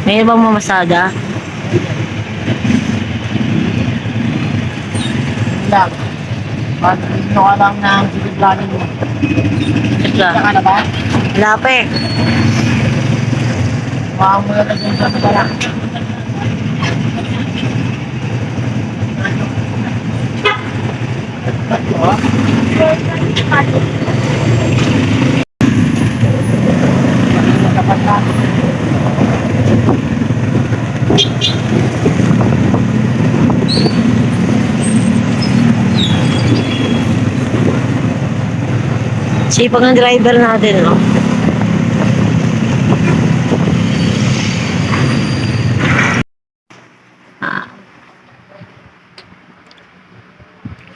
May ibang mamasada? Lang. Pag-ino ka lang ng sigiplanin mo. Ito. Saka na ba? Lape. Baka mo na dyan sa pagkala. Sipag ng driver natin, no?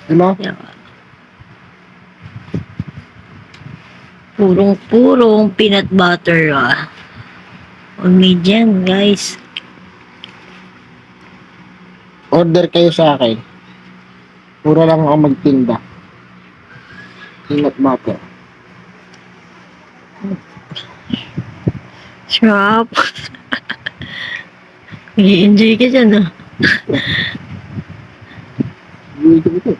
Diba? Yan. Purong-purong peanut butter, ah. Homemade yan, guys. Order kayo sa akin. Puro lang ako magtinda. Peanut butter. Sarap. I-enjoy ka dyan, ah. Ito.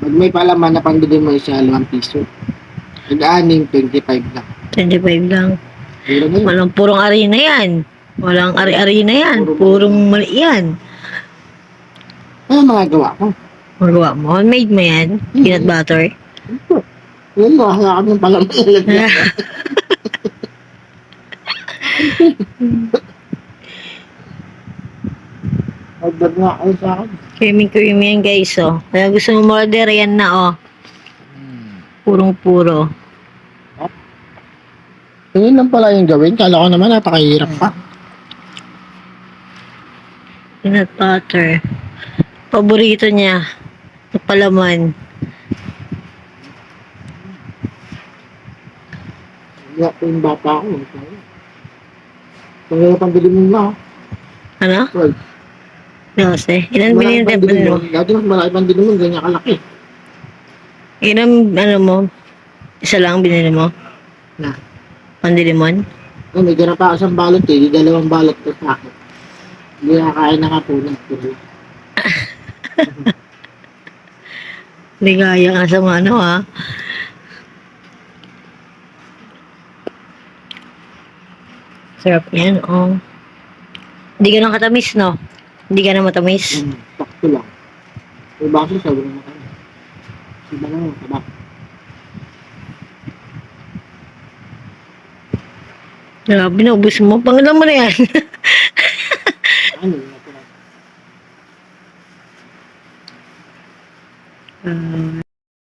Pag may palaman na pandili mo isa, 5 piso. Nag-aning, 25 lang. 25 lang. Mura na yun. Walang purong arena yan. Walang ari-ari na yan. Purong mali yan. Ano mga gawa ko? Magawa mo. Homemade mo yan. Peanut butter. Ito. Yun, nakakakam ng palaman. Order nga kayo sa akin. Creamy yan, guys, oh. Kaya gusto mo order yan na, oh. Purong-puro. Yun lang pala yung gawin. Kala ko naman napakahirap pa. Peanut butter. Paborito niya. Palaman. Wala ko yung bata ko. Kaya pambili mo na. Ano? Well, 12. Ilan bilhin na mo? Dati mas malaki pambili mo. Ganyan kalaki. Ilan, ano mo? Isa lang binili mo? Na. Pandilimon? Oh, may ganap pa isang balot eh. Yung 2 balot ko sa akin. Hindi nakakain na nga po na. Ligaya ka sa ano, ha? Sarap yan, oh. Hindi ka na katamis, no? Hindi ka na matamis. Sakto lang. May baso sa wala na kami. Iba na yung tabak. Grabe na, ubus mo. Pangalan mo na yan. Ano yun? Ah,